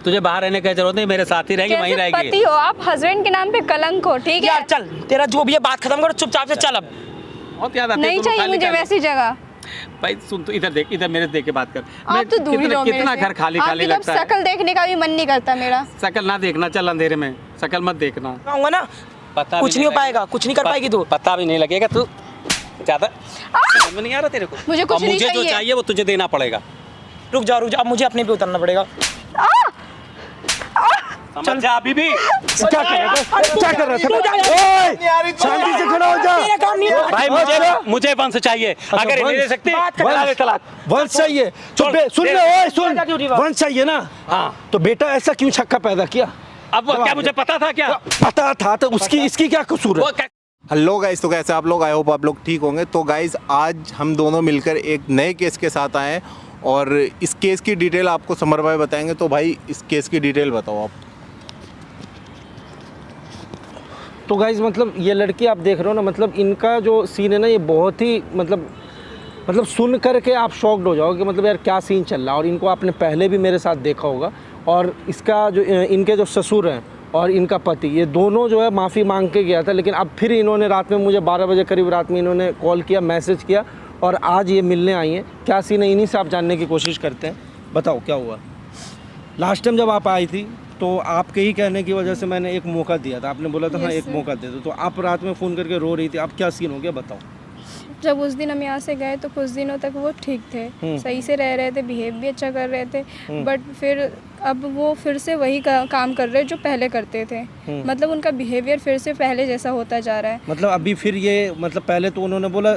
तुझे बाहर रहने की जरूरत नहीं, मेरे साथ ही रहेगी, वहीं कैसे रहेगी। पति हो आप, हस्बैंड के नाम पे कलंक हो, ठीक है? यार चल, तेरा जो भी है बात खत्म करो, चुपचाप से चल अब। बहुत याद आती है, नहीं तुम लोग चाहिए खाली मुझे खाली। वैसी जगह। भाई सुन, तो इधर देख, इधर मेरे देख के बात कर। आप तो दूर ही रहो मेरे कितना से। घर खाली खाली आपकी तो लगता है। शक्ल देखने का भी मन नहीं करता मेरा। शक्ल ना देखना, चल अंधेरे में शक्ल मत देखना। आऊंगा ना, पता कुछ नहीं हो पाएगा, कुछ नहीं कर पाएगी तू। पता भी नहीं लगेगा, तू ज्यादा समझ में नहीं आ रहा तेरे को। मुझे कुछ और नहीं मुझे जो चाहिए। चाहिए वो तुझे देना पड़ेगा। रुक जा, अब मुझे अपने पे उतरना पड़ेगा। समझ जा अभी भी। क्या कर रहा था? क्या कर रहा था? ओए, शांति से खड़ा हो जा। तेरा काम नहीं है। भाई मुझे वंश चाहिए, अगर ये नहीं दे सकती बता दे तलाक। वंश चाहिए तो सुन ले, ओए सुन, वंश चाहिए ना। हाँ, तो बेटा ऐसा क्यों छक्का पैदा किया? अब क्या मुझे पता था क्या? पता था तो उसकी इसकी क्या कसूर वो है? क्या- हेलो गाइस, तो कैसे आप लोग? आई होप आप लोग ठीक होंगे। तो गाइस आज हम दोनों मिलकर एक नए केस के साथ आए हैं और इस केस की डिटेल आपको समर भाई बताएंगे। तो भाई इस केस की डिटेल बताओ आप। तो गाइज मतलब ये लड़की आप देख रहे हो ना, मतलब इनका जो सीन है ना, ये बहुत ही मतलब सुन करके आप शॉक्ड हो जाओगे, मतलब यार क्या सीन चल रहा है। और इनको आपने पहले भी मेरे साथ देखा होगा। और इसका जो इनके जो ससुर हैं और इनका पति, ये दोनों जो है माफ़ी मांग के गया था, लेकिन अब फिर इन्होंने रात में मुझे 12 बजे करीब रात में इन्होंने कॉल किया, मैसेज किया और आज ये मिलने आई हैं। क्या सीन है इन्हीं से आप जानने की कोशिश करते हैं। बताओ क्या हुआ। लास्ट टाइम जब आप आई थी तो आपके ही कहने की वजह से मैंने एक मौका दिया था, आपने बोला था हाँ एक मौका दे दो, तो आप रात में फ़ोन करके रो रही थी। अब क्या सीन हो गया बताओ। जब उस दिन हम यहाँ से गए तो कुछ दिनों तक वो ठीक थे, सही से रह रहे थे, बिहेव भी अच्छा कर रहे थे, बट फिर अब वो फिर से वही काम कर रहे हैं जो पहले करते थे। मतलब उनका बिहेवियर फिर से पहले जैसा होता जा रहा है। मतलब अभी फिर ये मतलब पहले तो उन्होंने बोला,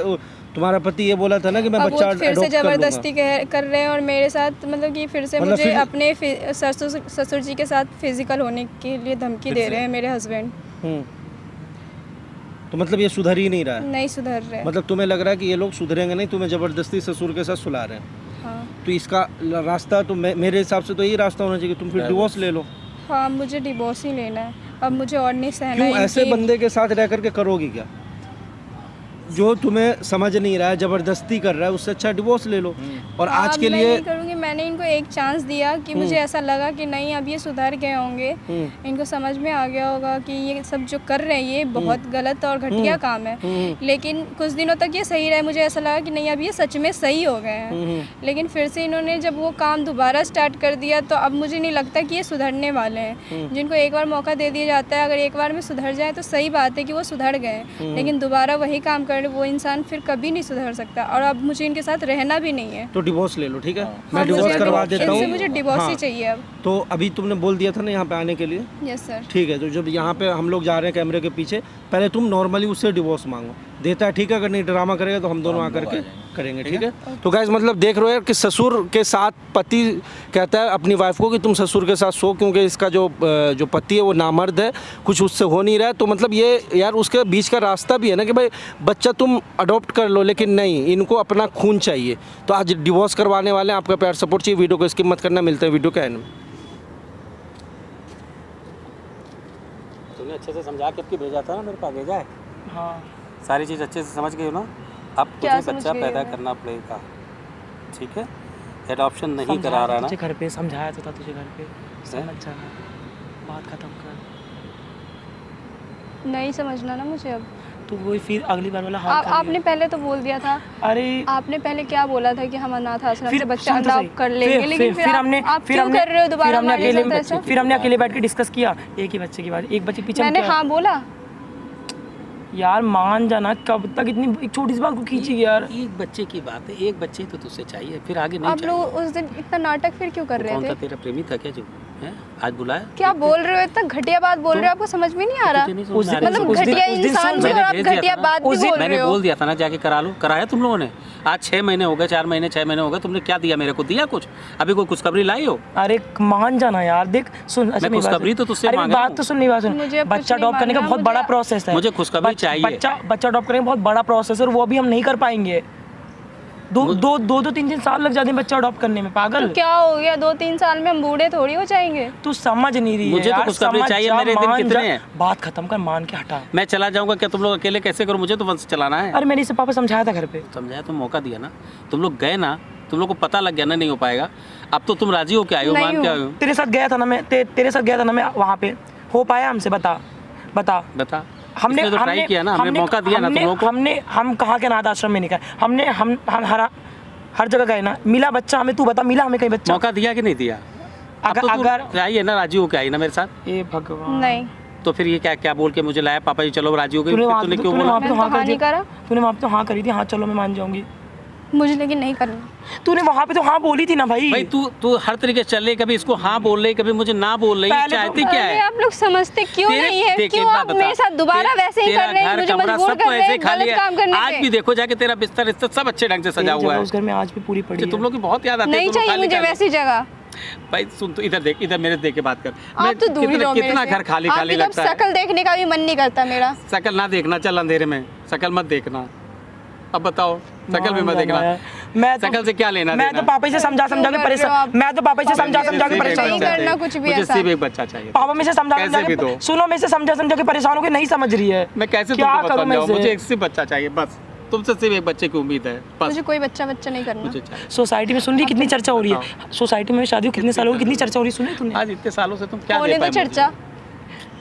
तुम्हारा पति ये बोला था ना कि मैं अब बच्चा वो फिर से adopt कर जबरदस्ती कर रहे हैं और मेरे साथ मतलब कि फिर से मतलब मुझे फिर- अपने ससुर जी के साथ फिजिकल होने के लिए धमकी दे रहे हैं मेरे हस्बैंड। लूँगा। तो मतलब ये सुधर ही नहीं रहा है। नहीं सुधर रहे। मतलब तुम्हें लग रहा है कि ये लोग सुधरेंगे नहीं, तुम्हें ज़बरदस्ती ससुर के साथ सुला रहे हैं। हाँ तो इसका रास्ता तो मेरे हिसाब से तो यही रास्ता होना चाहिए, तुम फिर डिवोर्स ले लो। हाँ, मुझे डिवोर्स ही लेना है। अब मुझे और नहीं सहना क्यों है ऐसे इनकी- बंदे के साथ रह करके करोगी क्या? जो तुम्हें समझ नहीं रहा है, ज़बरदस्ती कर रहा है, उससे अच्छा डिवोर्स ले लो। और आज अब के मैं लिए नहीं करूँगी। मैंने इनको एक चांस दिया कि मुझे ऐसा लगा कि नहीं अब ये सुधर गए होंगे, इनको समझ में आ गया होगा कि ये सब जो कर रहे हैं ये बहुत गलत और घटिया काम है। लेकिन कुछ दिनों तक ये सही रहे, मुझे ऐसा लगा कि नहीं अब ये सच में सही हो गए हैं। लेकिन फिर से इन्होंने जब वो काम दोबारा स्टार्ट कर दिया तो अब मुझे नहीं लगता कि ये सुधरने वाले हैं। जिनको एक बार मौका दे दिया जाता है, अगर एक बार में सुधर जाए तो सही बात है कि वो सुधर गए, लेकिन दोबारा वही काम कर वो इंसान फिर कभी नहीं सुधर सकता। और अब मुझे इनके साथ रहना भी नहीं है। तो डिवोर्स ले लो, ठीक है? मैं हाँ, डिवोर्स मुझे करवा देता इनसे हूँ। मुझे डिवोर्स ही हाँ। चाहिए अब। तो अभी तुमने बोल दिया था ना यहाँ पे आने के लिए, यस सर। ठीक है? तो जब यहाँ पे हम लोग जा रहे हैं कैमरे के पीछे, पहले तुम नॉर्मली उससे डिवोर्स मांगो, देता है ठीक है, अगर नहीं ड्रामा करेगा तो हम दोनों आकर के करेंगे, ठीक है? तो गाइस मतलब देख रहे हो यार कि ससुर के साथ पति कहता है अपनी वाइफ को कि तुम ससुर के साथ सो, क्योंकि इसका जो पति है वो नामर्द है, कुछ उससे हो नहीं रहा है। तो मतलब ये यार उसके बीच का रास्ता भी है ना कि भाई बच्चा तुम अडॉप्ट कर लो, लेकिन नहीं, इनको अपना खून चाहिए। तो आज डिवोर्स करवाने वाले हैं, आपका प्यार सपोर्ट चाहिए। वीडियो को स्किप मत करना, मिलते हैं वीडियो के एंड में। तूने अच्छे से समझा के आपकी भेजा था ना, मेरे पास भेजा है। हाँ। सारी चीज़ अच्छे से समझ गई हो ना? अब क्या तुझे समझ बच्चा गई पैदा मैं? करना पड़ेगा, ठीक है? एडॉप्शन नहीं करा रहा ना? तुझे घर पे समझाया तो था, तुझे घर पे हैं? समझ जाना, बात खत्म कर। नहीं समझना ना मुझे अब। तो वही फिर अगली बार वाला हाल कर आपने लिया। पहले तो बोल दिया था। अरे आपने पहले क्या बोला था कि हम अनाथ आश्रम फिर से बच्चा सुन तो सही। अडॉप्ट कर लेंगे, लेकिन फिर हमने आप क्यों कर रहे हो दोबारा हमारे साथ ऐसा? फिर हमने अकेले बैठ के डिस्कस किया, एक ही बच्चे की बात, एक बच्चे के पीछे हम मैंने क्या- हाँ बोला। यार मान जाना, कब तक इतनी एक छोटी सी बात को खींची यार। एक बच्चे की बात है, एक बच्चे तो तुझसे चाहिए, फिर आगे नहीं आप चाहिए। लोग उस दिन इतना नाटक फिर क्यों कर वो रहे कौन था थे? तेरा प्रेमी था क्या जो हैं? आज बुलाया? क्या बोल रहे हो? इतना घटिया बात बोल रहे हो, आपको समझ में नहीं आ रहा? तुझे नहीं उस समझ दिन- आ रहा है? मतलब उस दिन- घटिया उस दिन इंसान सुन, भी और मैंने आप भेज दिया घटिया था ना। बात भी उस दिन बोल मैंने रहे हो। बोल दिया था ना जाके करा लो, कराया तुम लोगों ने। आज 6 महीने हो गए, 4 महीने 6 महीने हो गए, तुमने क्या दिया मेरे को? दिया कुछ? अभी कोई खुशखबरी लाई हो? अरे मान जाना यार, देख सुन, अच्छा मेरी बात खुशखबरी सुन। तो तुझसे अरे मांग रहा बात हूँ। तो सुन, मेरी बात सुन। मुझे अब कुछ बच्चा नहीं अडॉप्ट करने का मांगना, बहुत बड़ा मुझे- प्रोसेस है। मुझे खुशखबरी चाहिए। बच्चा अडॉप्ट करने का बहुत बड़ा प्रोसेस है और वो अभी हम नहीं कर पाएंगे। दो 3 साल लग जाते हैं बच्चा अडॉप्ट करने में, पागल। तो क्या हो गया? 2-3 साल में हम बूढ़े थोड़ी हो जाएंगे। तू समझ नहीं रही है मुझे तो यार, खुशखबरी समझ चाहिए, जा, मेरे दिन मान कितने जा। हैं? बात खत्म कर, मान के हटा। मैं चला जाऊंगा क्या? तुम लोग अकेले कैसे करो? मुझे तो वंश चलाना है। अरे मैंने इसे पापा समझाया था घर पे। समझाया तो मौका दिया ना, तुम लोग गए ना, तुम लोग को पता लग गया ना नहीं हो पाएगा। अब तो तुम राजी हो क्या आए हो, नहीं मान के हूँ। आए हो? तेरे साथ गया था ना मैं, तेरे साथ गया था ना मैं वहाँ पे, हो पाया हमसे? बता बता। बता। हमने इसने तो ट्राई किया ना, हमने मौका दिया ना तुम लोगों को। हम कहाँ के अनाथ आश्रम में नहीं गए, हमने हम हर जगह गए ना, मिला बच्चा हमें? तू बता, मिला हमें कहीं बच्चा? मौका दिया कि नहीं दिया? अगर आई है ना, राजी हो के आई ना मेरे साथ। ए भगवान, नहीं, तो फिर ये क्या क्या बोल के मुझे लाया, पापा जी चलो राजी हो गई, तूने फिर वहाँ तूने पे क्यों तूने बोला? वहाँ पे तो हाँ मैंने तो कर हाँ नहीं दिया, करा। तूने वहाँ पे तो हाँ करी थी, हाँ चलो मैं मान जाऊंगी। मुझे लेकिन नहीं करना। तूने वहाँ पे तो हाँ बोली थी ना भाई। भाई तू हर तरीके से चल रही, कभी इसको हाँ बोल रही, कभी मुझे ना बोल रही, पहले तो- चाहती क्या अरे है? आप लोग समझते क्यों तेरे- नहीं है? देख, क्यों एक बात आप बता, मेरे साथ दोबारा वैसे ही तेरा कर रहे हैं, घर, मुझे कमरा, मजबूर सब कर तो रहे ऐसे हैं खाली गलत है। काम करने आज पे। भी देखो जाके तेरा बिस्तर सब अच्छे ढंग से सजा एक हुआ जगह है। उस घर में आज भी पूरी पड़ी कि है। तुम लोग की बहुत याद आती है। नहीं तुम लोग चाहिए खाली मुझे खाली। वैसी जगह। भाई सुन, तो इधर देख, इधर मेरे देख के बात कर। आप तो दूर ही रहो मेरे कितना से। घर खाली खाली आपकी तो लगता है। शक्ल देखने का भी मन नहीं करता मेरा। शकल ना देखना, चल अंधेरे में शकल मत देखना। अब बताओ, शकल भी मत देखना। मैं शकल से क्या लेना मैं देना? तो पापा जी से समझा क्यों समझा के कर रहे हो परेशान, आप? मैं तो पापा जी से समझा समझा के सिर्फ एक परेशान नहीं हूँ। बच्चा करना चाहिए। कुछ भी मुझे ऐसा। सिर्फ एक बच्चा चाहिए। पापा में से समझा समझा कैसे भी के दो। सुनो, मैं से समझा समझा के परेशान हो गई, नहीं समझ रही है। मैं कैसे क्या तुमको करूं मैं समझाऊं? इसे? मुझे एक सिर्फ बच्चा चाहिए बस। तुमसे सिर्फ एक बच्चे की उम्मीद है बस। मुझे कोई बच्चा नहीं करना। मुझे चाहिए। सोसाइटी में सुन रही कितनी चर्चा हो रही है, सोसाइटी में शादी कितने सालों की कितनी चर्चा हो रही है, सुनी तूने? आज इतने सालों से तुम क्या होने दे दो पाए मुझे? चर्चा।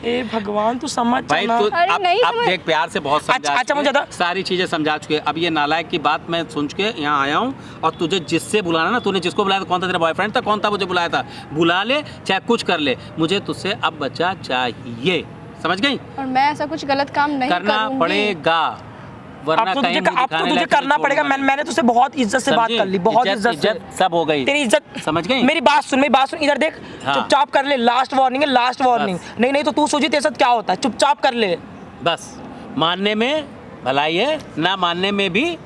ए भगवान, तू समझ भाई जाना। तू अरे अब नहीं अब समझ- देख, प्यार से बहुत समझा अच्छा, चुके, मुझे बता। सारी चीजें समझा चुके। अब ये नालायक की बात मैं सुन के यहाँ आया हूँ, और तुझे जिससे बुलाना ना, तूने जिसको बुलाया था, कौन था तेरा बॉयफ्रेंड था, कौन था मुझे बुलाया था? बुला ले, चाहे कुछ कर ले, मुझे तुझसे अब बच्चा चाहिए, समझ गई? और मैं ऐसा कुछ गलत काम नहीं करना करूंगी। पड़ेगा, वरना अब तो कहीं मुंह तुझे दिखाने लायक करना नहीं पड़ेगा। छोड़ूंगा। मैंने तुझसे बहुत इज्जत से बात समझी? कर ली, बहुत इज्जत से। सब हो गई, तेरी इज्जत समझ गई? मेरी बात सुन, इधर देख। हाँ। चुपचाप कर ले, लास्ट वार्निंग है, लास्ट वार्निंग। नहीं तो तू सोची तेरे साथ क्या होता है, चुपचाप कर ले। बस मानने में भलाई है, ना मानने में भी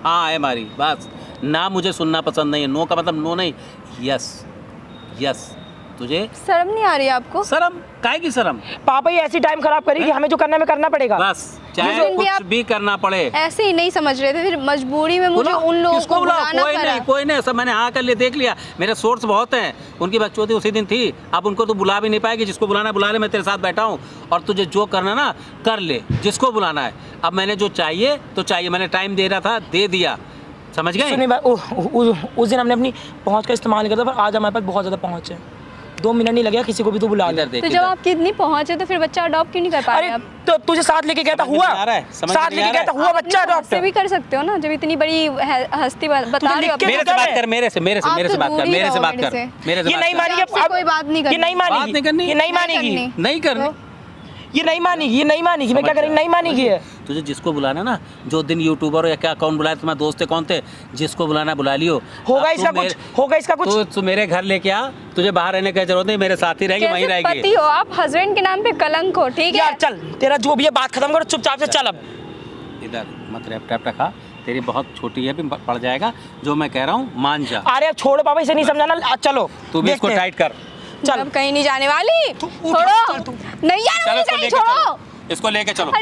हाँ है हमारी। बस ना मुझे सुनना पसंद नहीं है, नो का मतलब नो नहीं, यस यस। तुझे शर्म नहीं आ रही आपको? शर्म काहे की शर्म? पापा ये ऐसी टाइम खराब करी कि हमें जो करना है, हमें करना पड़ेगा। बस चाहे लेकिन भी कुछ आप- भी करना पड़े। ऐसे ही नहीं समझ रहे थे, फिर मजबूरी में मुझे बुलाओ, उन लोगों किसको को बुलाओ? बुलाना कोई पड़ा। नहीं, कोई नहीं, सब मैंने हाँ कर लिया, देख लिया, मेरे सोर्स बहुत हैं। उनकी बच्चों उसी दिन थी, अब उनको तो बुला भी नहीं पाएगी। जिसको बुलाना है बुला ले, मैं तेरे साथ बैठा हूँ, और तुझे जो करना ना कर ले, जिसको बुलाना है। अब मैंने जो चाहिए तो चाहिए, मैंने टाइम दे रहा था, दे दिया, समझ गए? सुनिए उस दिन हमने अपनी पहुंच का इस्तेमाल किया था, पर आज हमारे पास बहुत ज़्यादा पहुंच है। 2 मिनट नहीं लगेगा, किसी को भी तो बुला ले। इधर देख, तो जब इधर। आपकी इतनी पहुंच है तो फिर बच्चा अडॉप्ट क्यों नहीं कर पा अरे रहे आप? तो तुझे साथ लेके गया था, समझ में हुआ नहीं आ रहा है, समझ में साथ नहीं लेके आ गया रहा था, हुआ बच्चा से अडॉप्ट। भी कर सकते हो ना, जब इतनी बड़ी हस्ती बता तुझे रहे लिख हो के अपने- मेरे से बात कर, मेरे से आप मेरे से तो बात दूर कर, ही मेरे से रहो बात मेरे कर, से। मेरे से ये बात नहीं कर। मानेगी, आपसे कोई बात नहीं ये करनी। नहीं बात मानेगी, नहीं करनी, ये नहीं मानेगी, नहीं करनी। ये नहीं मानेगी, ये नहीं मानेगी। मैं क्या करेंगी, नहीं मानेगी है। तुझे जिसको बुलाना ना, जो दिन यूट्यूबर हो या क्या कौन बुलाया, तुम्हारे दोस्त थे कौन थे, जिसको बुलाना बुला लियो। होगा अब इसका तू कुछ, होगा इसका कुछ। तू मेरे घर लेके आ, तुझे बाहर रहने की जरूरत नहीं, मेरे साथ ही रहेगी, वहीं कैसे रहेगी। पति हो आप, हस्बैंड के नाम पे कलंक हो, ठीक है? यार चल, तेरा जो भी है बात खत्म करो, चुपचाप से चल अब। इधर मत रैप टैप रखा, तेरी बहुत छोटी है, भी पड़ जाएगा। जो मैं कह रहा हूँ मान जा। अरे अब छोड़ो पापा, इसे नहीं समझाना, चलो तू भी इसको देखते हैं। टाइट कर। चल। अब कहीं नहीं जाने वाली। तू उठ, छोड़ो, चल तू। नहीं जाना चलो मुझे, इसको कहीं लेके छोड़ो। चलो, इसको लेके चलो।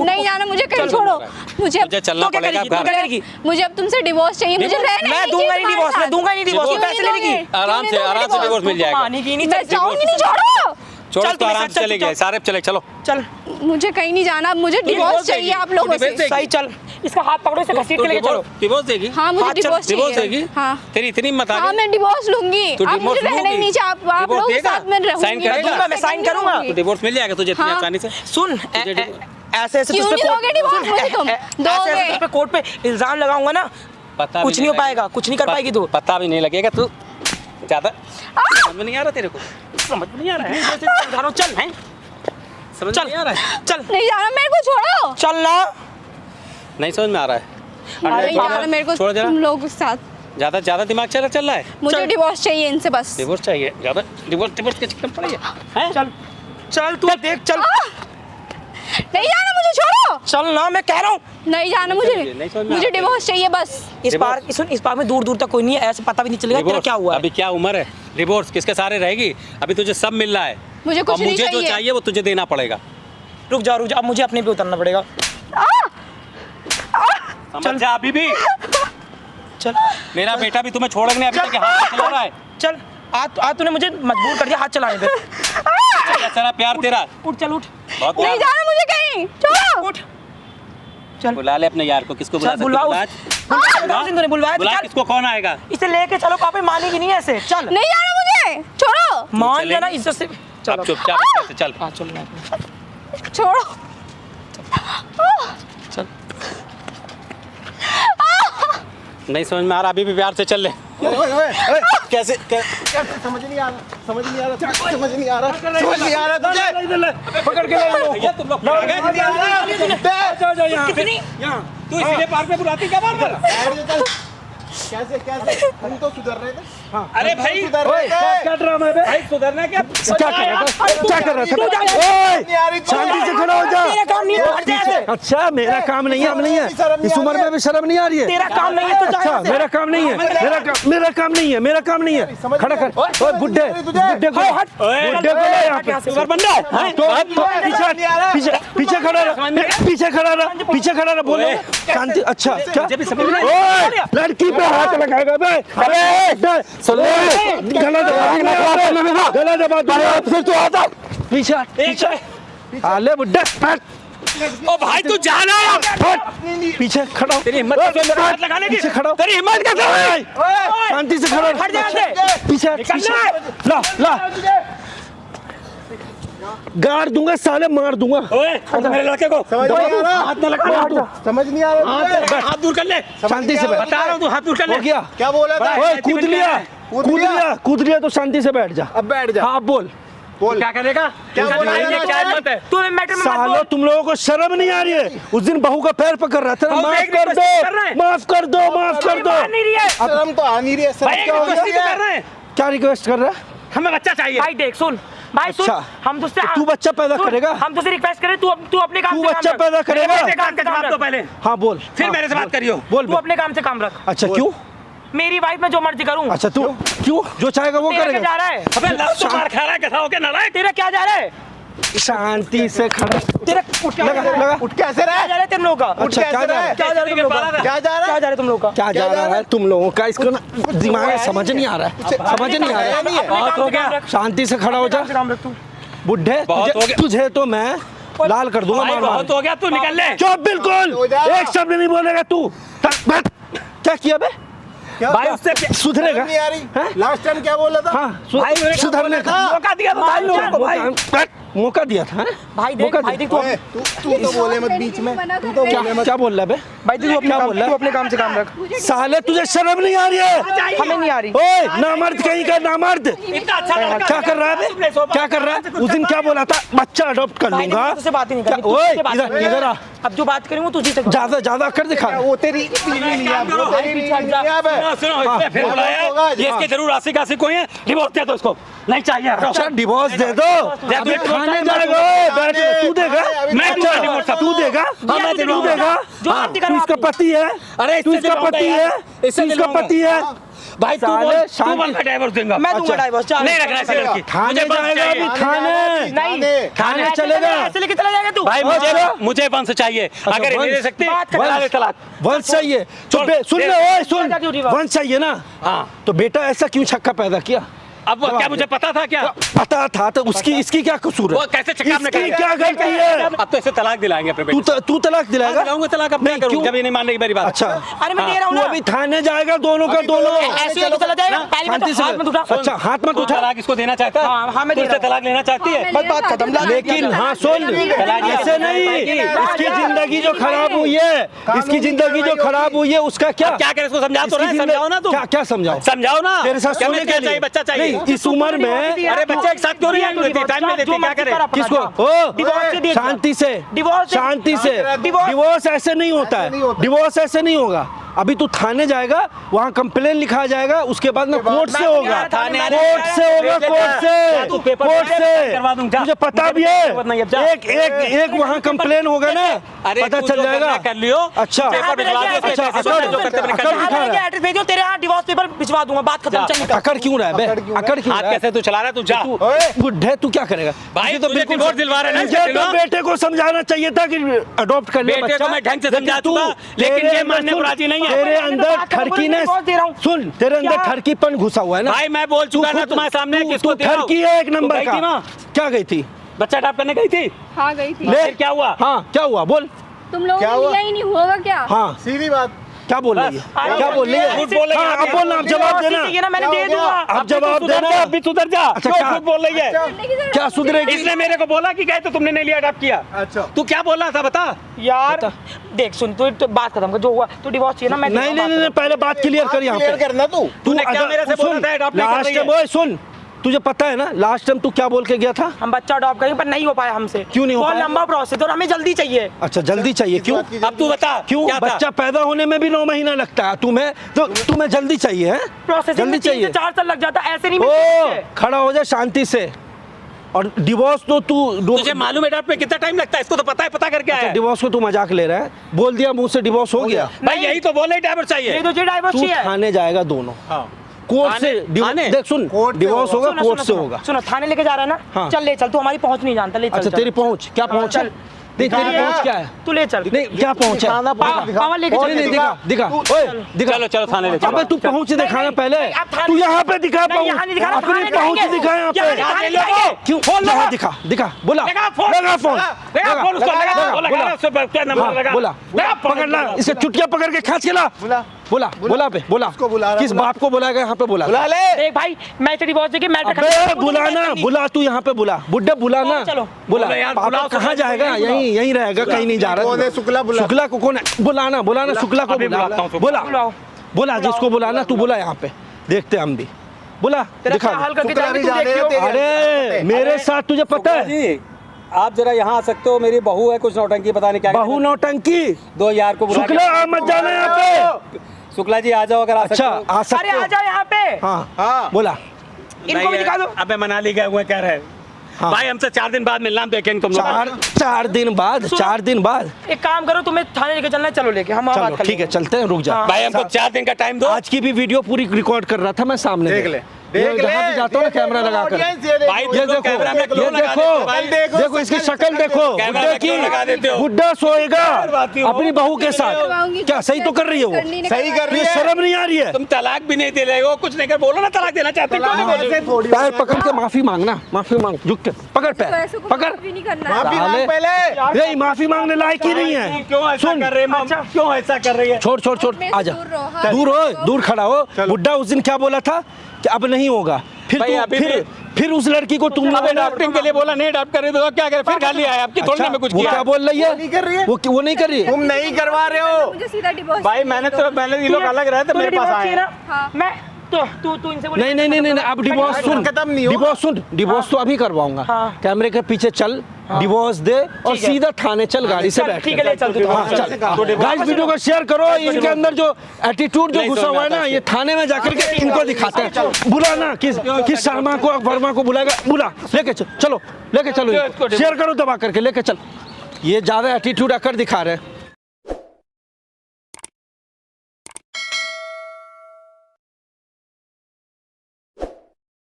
नहीं जाना मुझे, कहीं चल, छोड़ो। मुझे तुझे चलना तो क्या पड़ेगा करेगी, तो क्या घर। करेगी? मुझे अब तुमसे डिवोर्स चाहिए, मुझे डिवोर्स? रहना मैं नहीं दूंगा चाहिए नहीं तुम्हारे डिवोर्स, मैं साथ। दूंगा नहीं डिवोर्स, क्यों पैसे नहीं लेगी। दोगे? आराम क्यों से, नहीं आराम से दोगे डिवोर्स मिल जाएगा। मानेगी नहीं, मैं चल जाऊंगी नहीं, छोड़ो। छोड़, चल, तो तू मेरे आराम साथ से चल, चले तू गए, सारे चले, चलो। चल मुझे कहीं नहीं जाना, मुझे डिवोर्स चाहिए आप लोगों से। सही चल, इसका हाथ पकड़ो, इसे घसीट के लेके चलो। डिवोर्स देगी? हाँ मुझे हाँ, चल, डिवोर्स डिवोर्स चाहिए। देगी? हाँ तेरी इतनी मत हाँ मैं डिवोर्स लूंगी। तू आप मुझे डिवोर्स रहना ही लूंगी? नहीं चाहिए, आप डिवोर्स लोगों के देगा? साथ मैं रहूंगी। साइन करेगा? दूंगा, मैं साइन करूंगा। तो डिवोर्स मिल जाएगा तुझे इतनी हाँ। आसानी से? सुन ऐसे ऐसे क्यों तुझ पे नहीं दोगे डिवोर्स मुझे तुम? ऐसे दोगे। ऐसे तुझ पे कोर्ट पे इल्जाम लगाऊंगा ना, पता कुछ भी नहीं हो लगेगा। पाएगा, कुछ नहीं कर पाएगी तू। पता भी नहीं लगेगा, तू ज्यादा समझ में नहीं आ रहा तेरे को, समझ में नहीं आ रहा है, चल हैं, समझ चल में नहीं आ रहा है, चल नहीं जाना मेरे को, छोड़ो। चल ना। नहीं समझ में आ रहा है। नहीं जाना मेरे को छोड़ जरा, तुम लोग के साथ। ज्यादा दिमाग चल रहा है। मुझे डिवोर्स चाहिए इनसे बस। डिवोर्स चाहिए, ज्यादा डिवोर्स के चक्कर में पड़ी है? चल चल तू देख, चल नहीं जाना मुझे, छोड़ो। चल ना, मैं कह रहा हूँ। नहीं जाना नहीं समझ मुझे में मुझे आता। डिवोर्स चाहिए बस। इस पार्क में दूर दूर तक कोई नहीं है, ऐसे पता भी नहीं चलेगा तेरा क्या हुआ है। अभी क्या उम्र है, डिवोर्स किसके सारे रहेगी? अभी तुझे सब मिल रहा है, मुझे कुछ और नहीं मुझे जो चाहिए। चाहिए वो तुझे देना पड़ेगा। रुक जा, अब मुझे अपने पे उतरना पड़ेगा। समझ जा अभी भी। चल मेरा बेटा भी तुम्हें छोड़ नहीं, अभी तक हाथ चला रहा है। चल, आज तूने मुझे मजबूर कर दिया हाथ चलाने पे। चला प्यार तेरा, उठ, चल उठ, बहुत नहीं प्यार। जाना मुझे कहीं, छोड़ो। उठ। चल। बुला ले अपने यार को। किसको बुला चल सकते? बुलाओ बुलवाया बुला, चल। किसको? कौन आएगा? इसे लेके चलो, पापा मानेगी नहीं ऐसे। चल नहीं जाना मुझे, छोड़ो मान जाना इज्जत से। अब चुपचाप इससे चल। हाँ चल ना छोड़ो। चल। नहीं समझ में आ रहा, अभी भी प्यार से चल ले। कैसे समझ नहीं आ रहा, समझ नहीं आ रहा, समझ नहीं आ रहा, समझ नहीं आ रहा तुझे। पकड़ के ले लो। भैया तुम लोग तू इसीलिए पार्क में बुलाती क्या बार बार? कैसे कैसे हम तो सुधर रहे थे। अरे भाई सुधर रहे थे। क्या ड्रामा है बे? भाई सुधरना क्या? क्या कर रहा था? क्या कर रहा था? ओए, शांति से खड़ा हो जा। तेरा काम नहीं है, हट जा ऐसे। अच्छा मेरा काम नहीं है, हम नहीं है। इस उम्र में भी शर्म नहीं आ रही है। तेरा काम नहीं है तो जा अच्छा यहाँ से। मेरा काम नहीं है, मेरा काम नहीं है, मेरा काम नहीं है। खड़ा कर। ओए बुड्ढे, बुड्ढे को हट, बुड्ढे को ले यहाँ पे। सुधर बंदा है? पीछे खड़ा रहा, पीछे खड़ा रहा, पीछे खड़ा रहा। बोलो शांति। अच्छा क्या? ओए लड़की पे हाथ लगाएगा बे? अरे गला दबा, गला दबा। फिर तू आता पीछे, पीछे आले बुड्ढे। ओ भाई तू जाना पीछे खड़ा हो। तेरी हिम्मत कैसे मेरे हाथ लगाने की? पीछे खड़ा हो। तेरी हिम्मत कैसे है? शांति से खड़ा हो। हट जा यहाँ से। पीछे पीछे। ला ला गाड़ दूंगा साले, मार दूंगा। ओए मेरे लड़के को समझ नहीं आ रहा, हाथ न लगा। समझ नहीं आ रहा। हाथ दूर कर ले। शांति से बैठ। बता रहा हूँ तू हाथ दूर कर ले। हो गया? क्या बोला था? ओए कूद लिया, कूद लिया तो शांति से बैठ जा। अब बैठ जा। हाँ बोल। बोल क्या करेगा? क्या बोला? ये क्या हिम्मत है? तू मैटर में मत सालो बोल। तुम लोगों को शर्म नहीं आ रही है? उस दिन बहू का पैर पकड़ रहा था ना, बहू माफ देखने कर की कोशिश कर रहा दो, है। माफ कर दो, माफ कर दो। मान नहीं रही है। शर्म तो आ नहीं रही है। शर्म भाई क्या हो रिक्वेस्ट गया? कर रहे हैं। क्या रिक्वेस्ट कर रहा है? हमें बच्चा चाहिए। भाई देख सुन, भाई सुन, अच्छा। हम तुझसे तो तू बच्चा पैदा सुन, करेगा? हम तुझसे रिक्वेस्ट करें, तू अपने काम तू से काम बच्चा रख। पैदा करेगा? मेरे काम का जवाब दो पहले, हाँ बोल। फिर हाँ, मेरे से बात करियो। बोल तू बे। अपने काम से काम रख। अच्छा क्यों? मेरी वाइफ में जो मर्जी करूं। अच्छा तू क्यों? जो चाहेगा वो तेरा क्या करेगा। जा रहा है? अबे लव तो मार खा रहा है, कैसा हो गया नालायक? तेरा क्या जा रहा है? शांति से खड़ा। तेरा लगा। उठ कैसे क्या रहा जा रहा है तुम लोग का? अच्छा क्या जा रहा है? क्या जा रहा है तुम लोग का? क्या जा रहा क्या है? जा रहा है तुम लोग का? क्या जा रहा है तुम लोगों का? इसको ना दिमाग में समझ नहीं आ रहा है, समझ नहीं आ रहा है। बहुत हो गया। शांति से खड़ा हो जा काम रख तू। बुड्ढे। बहुत हो गया। तुझे तो मैं लाल कर दूंगा भाई मार मार। बहुत हो गया, तू निकल ले। चुप बिल्कुल, हो जा। एक शब्द नहीं बोलेगा तू। बैठ। क्या किया बे? क्या? भाई उससे सुधरेगा? नहीं आ रही। हैं? लास्ट टाइम क्या बोला था? हाँ भाई मैंने क्या सुधरने बोला का था? मौका दिया था भाई लोगों को भाई। मौका दिया था। हैं? भाई देख, मौका भाई दिया। देख तू ओए, तू तो बोले मत बीच में। तू तो बोले मत। क्या बोल रहा है बे? भाई तू क्या बोल रहा है? अपने काम से काम रख। साले तुझे शर्म नहीं आ रही है? हमें नहीं आ रही। ओए नामर्द कहीं का नामर्द। इतना अच्छा लड़का क्या कर रहा है बे? क्या कर रहा है? उस दिन क्या बोला था? बच्चा अडॉप्ट कर भाई लूंगा। तुझसे बात ही नहीं करनी। क्या- ओए तुझसे बात इधर करनी है। इधर आ। अब जो बात करेंगे तुझी से ज्यादा ज्यादा कर दिखा। वो तेरी नहीं है, वो तेरी नहीं है अब। सुनो सुनो, इसने फिर बुलाया है। ये इसके जरूर आशिक आशिक कोई है। डिवोर्स दे दो इसको, नहीं चाहिए। अच्छा डिवोर्स दे दो। दे दो। खाने जाएगा। ओए, बैठ। तू देगा? मैं दूंगा अच्छा, डिवोर्स। तू देगा? हाँ, मैं तू दिलवाऊंगा। देगा? जो हाँ, मर्जी तू करो इसका आप। पति है? अरे तू इसका पति है? इससे तू इसका दिलवाऊंगा। पति है? भाई तू साले, बोल, तू शांति- बोल मैं डिवोर्स दूंगा। मैं दूंगा अच्छा। डाइवोर्स। चल। नहीं रखना ऐसी लड़की। थाने मुझे बंस जाएगा चाहिए। अभी थाने। नहीं थाने चलेगा। ऐसे लेके चला जाएगा तू। भाई अच्छा। मुझे वंश चाहिए। अगर ये नहीं दे वंश। सकती बात कर। बता दे तलाक। वंश चाहिए तो छोड़, सुन दे- ले। ओए सुन, क्या ड्यूटी बात? वंश चाहिए ना? हाँ, तो बेटा ऐसा क्यों छक्का पैदा किया? अब वो क्या मुझे पता था क्या? पता था तो उसकी इसकी क्या कसूर वो है? कैसे चक्का आपने इसकी कर क्या दिया? गलती है? अब तो इसे तलाक दिलाएंगे अपने बेटे। तू तलाक दिलाएगा? दिलाऊंगा तलाक। अब क्या नहीं, करूं क्यों? जब ये नहीं मानेगी मेरी बात। अच्छा अरे मैं दे रहा हूँ तू ना। अभी थाने जाएगा, दोनों का दोनों। ऐसे लेके चला जाएगा। पहले मैं शांति तो से हाथ मत उठा। अच्छा हाथ मत तू उठा। तलाक इसको देना चाहता है? हाँ, मैं तू दे इससे रहा हूँ। तलाक लेना चाहती है? बस बात खत्म। लेकिन हाँ सुन, ऐसे नहीं। इसकी जिंदगी जो खराब हुई है, इसकी जिंदगी जो खराब हुई है उसका क्या? क्या करे इसको समझा तो रहे हैं, इसकी समझाओ ना तुम। क्या समझाओ? समझाओ ना। तेरे साथ क्या सोने क्या के लिए चाहिए? बच्चा चाहिए। नहीं, इस उम्र में अरे बच्चे एक साथ क्यों नहीं आएंगे? टाइम में देती क्या करे? किसको? डिवोर्स से ओ दिया। शांति से, डिवोर्स से- शांति से। डिवोर्स- डिवोर्स ऐसे नहीं होता ऐसे नहीं है। होता। डिवोर्स ऐसे नहीं होगा। अभी तू थाने जाएगा, वहाँ कंप्लेन लिखा जाएगा, उसके बाद ना कोर्ट से होगा। थाने कोर्ट से होगा, कोर्ट तू से, पेपर कोर्ट से करवा दूं, जा। से। मुझे पता भी नहीं, अब जा। है। एक वहाँ कंप्लेन होगा ना, अरे पता तू चल जो जाएगा। करना कर लियो। अच्छा पेपर भिजवा दो, उसके अच्छा, पैसे अकड़- जो करते अपने कर अकड़ लियो। दिखा रहा है। एड्रेस भेजो, तेरे यहाँ डिवोर्स पेपर भिजवा दूंगा। बात खत्म। चल निकल। अकड़ क्यों रहा है बे? अकड़ क्यों हाथ रहा है? कैसे तू चला रहा है? तू जा। बुढ़े तू क्या करेगा? भाई तुझे डिवोर्स दिलवा रहे हैं ना, मुझे इससे तो दिलवा। बेटे को समझाना चाहिए था कि अडॉप्ट कर ले बेटे बच्चा। को मैं ढंग से लेकिन समझा तू- दूंगा, लेकिन तेरे ये अंदर मानने को सुन, राजी नहीं है। तेरे अंदर बात कर, ठरकी मैं ने बहुत दे रहा हूँ। सुन, तेरे अंदर क्या? ठरकीपन घुसा हुआ है ना। भाई मैं बोल चुका ना खुद- तुम्हारे सामने तू- किसको तू ठरकी है एक नंबर गई थी का। वहाँ? क्या गई थी? बच्चा अडॉप्ट करने गई थी? हाँ गई थी। फिर क्या हुआ? हाँ क्या हुआ बोल? तुम लोगों क्या ने हुआ? लिया ही नहीं होगा क्या? हाँ सीधी बात। क्या बोल रही है, क्या बोल रही है? झूठ बोल रही है। हाँ, अब बोलना, अब जवाब देना। ठीक है ना, मैंने क्या दे हो गया? दूंगा। अब जवाब देना। अब भी सुधर जा। अच्छा, क्यों क्या? झूठ बोल रही है? करने की जरूरत क्या सुधरेगी? इसने मेरे को बोला कि गए तो तुमने नहीं लिया, अडॉप्ट किया। अच्छा। तू क्या बोल रहा था बता। यार देख सुन, तू बात खत्म कर, जो हुआ तो डिवोर्स चाहिए ना। मैं नहीं नहीं नहीं, पहले बात क्लियर कर यहाँ क्लियर पे। करना तू। तूने क्या मेरे से बोला था अडॉप्ट नहीं कर लास्ट रही टाइम, है? ओए सुन, तुझे पता है ना लास्ट टाइम तू क्या बोल के गया था? हम बच्चा अडॉप्ट करेंगे पर नहीं हो पाया हमसे। क्यों नहीं हो बहुत पाया? लंबा प्रोसेस और हमें जल्दी चाहिए। अच्छा जल्दी चाहिए, क्यों? अब तू बता क्यों? क्या था? बच्चा पैदा होने में भी 9 महीना लगता है, तुम्हें तो तुम्हें जल्दी चाहिए है? प्रोसेसिंग जल्दी में 3 से चाहिए। 4 साल लग जाता है, ऐसे नहीं ओ मिलते। खड़ा हो जा शांति से। और डिवोर्स तो तू तुझे मालूम है अडॉप्ट में कितना टाइम लगता है? इसको तो पता है, पता करके आया है। डिवोर्स को तू मजाक ले रहा है, बोल दिया मुंह से डिवोर्स हो गया। भाई यही तो बोले डाइवर्स चाहिए। ये तो जो डाइवोर्स तू चाहिए। थाने जाएगा दोनों, हाँ। कोर्ट से थाने? देख सुन, कोर्ट से डिवोर्स होगा, सुनो, कोर्ट सुनो, से सुनो, होगा। सुनो, थाने लेके जा रहा है ना? हाँ। चल ले चल, तू हमारी पहुंच नहीं जानता, ले चल। अच्छा चल। तेरी पहुंच क्या पहुंच है? चल। नहीं तेरी दिखा। पहुंच क्या है? तू ले चल। नहीं क्या पहुंच है? पावर लेके चल। नहीं दिखा दिखा, ओए दिखा। चलो चलो थाने ले चलो। अबे तू पहुंच दिखाना पहले, नहीं, आप थाने- तू यहाँ पे दिखा नहीं, यहाँ नहीं दिखा रहा, अपनी थाने पहुंच दिखाएंगे। दिखा यहाँ यहाँ पे। थाने दिखाएंगे। क्यों? यहाँ दिखा दिखा, बोला लगा फोन। लगा फोन, लगा फोन उसको, लगा बोला, लगा उससे क्या नंबर हाँ, लगा? बोला लगा फोन, पकड़ना, लगा। इसे चुटिया पकड़ के खींच के ला। बुला। बोला बोला पे बोला, उसको बुला रहा, किस बुला। बाप को बुलाएगा? यहाँ पे बोला। बुला ले। देख भाई, मैं तेरी डिवोर्स देके मैं अबे बुलाना, बुला तू यहाँ पे बुला, बुड्ढे बुलाना। चलो। बुला बोलो यार, पापा बुलाओ, कहाँ सुखला जाएगा? को यहीं यहीं रहेगा, कहीं नहीं जा रहा। कौन है? शुक्ला बुला। शुक्ला को कौन है? बुलाना बुलाना, शुक्ला को अभी बुला। बुलाता हूँ, बुला बुलाओ। बुला, जिसको बुलाना तू बुला यहाँ पे, देखते हम भी। बुला तेरा दिखा क्या हाल करके शुक्ला जाएंगे, भी तू जाने देखियो। दे। अरे मेरे साथ तुझे पता है जी आप जरा यहाँ आ सकते हो, मेरी बहू है कुछ नौटंकी पता नहीं क्या बहू नौटंकी। दो यार को बुला के- शुक्ला आ मत जाना यहाँ पे। शुक्ला जी आ जाओ अगर आ सकते अच्छा हो। आ अरे सकते आ हो? जाओ यहाँ पे। हाँ हाँ। बोला। इनको भी दिखा दो। अबे मनाली गए हुए कह रहे हाँ। भाई हमसे 4 दिन बाद मिलना, हम देखेंगे तुम लोग। 4 दिन बाद, 4 दिन बाद। एक काम करो, तुम्हें थाने लेके चलना है, चलो लेके हम वहाँ चलो बात कर ठीक है, लेंगे। चलते हैं, रुक जा। हाँ। भाई हमको 4 दिन का टाइम दो। आज की भी वीडियो पूरी रिकॉर्ड कर रहा था मैं सामने। देख ले, देख ले। जहाँ भी जाता हूँ ना कैमरा लगा कर। भाई ये तुम लोग देखो, कैमरा में ये क्यों लगा देते हो भाई? देखो, देखो इसकी शक्ल देखो, कैमरा बुड्ढे में क्यों लगा देते की। हो? बुड्ढा सोएगा करवाती हो। अपनी बहू के साथ। करवाऊंगी, क्या सही तो कर रही है वो? करनी नहीं सही कर रही ये है। शर्म नहीं आ रही है? तुम तलाक भी नहीं दे रहे हो, कुछ नहीं कर, बोलो ना तलाक देना चाहते हो, क्यों नहीं बोल रहे हो? थोड़ी पैर पकड़ के माफी मांगना, माफी मांग, झुक के पकड़ तो पैर, ऐसे कुछ पकड़। भी नहीं करना है। माफी साले। मांग पहले। ये माफी मांगने लायक ही नहीं है। क्यों ऐसा सुन, कर रहे हैं? अच्छा। क्यों ऐसा कर रही है? छोड़ छोड़ छोड़, मेरे से आजा, दूर रहो, हाँ। दूर हो, दूर खड़ा हो। बुड्ढा उस दिन क्या बोला था कि अब नहीं होगा, फिर भाई, तू अभी फिर उस लड़की को तुम अब लोगों ने अडॉप्टिंग के लिए बोला, नहीं अडॉप्ट कर रहे तो क्या करे? फिर गाली आया आपकी, थोड़ी ना मैं कुछ वो किया। क्या बोल रही है? नहीं कर रही है। वो नहीं कर रही है। तुम नहीं करवा रहे हो। मुझे सीधा डिवोर्स भाई मैंने ये लोग अलग रहे थे, तुझे मेरे पास divorce आए चाहिए हैं। ना? हाँ। मैं तो तू इनसे बोल। नहीं नहीं नहीं नहीं, अब डिवोर्स सुन, खत्म नहीं होगा। डिवोर्स सुन, डिवोर्स तो अभी करवाऊंगा। हाँ। कैमरे के पीछे चल, डिवोर्स दे और ठीक है। सीधा थाने चल गाड़ी से बैठ। ठीक है, ले चल तू। हाँ, चल। गाइस वीडियो को शेयर करो, इनके अंदर जो एटीट्यूड जो नहीं घुसा समझ हुआ है आता ना, ये थाने में जाकर के इनको दिखाते हैं। बुलाना किस शर्मा को, वर्मा को बुलाएगा, बुला, लेके चलो लेके चलो, शेयर करो दबा करके, लेके चल। ये ज्यादा एटीट्यूड अकर दिखा रहे हैं।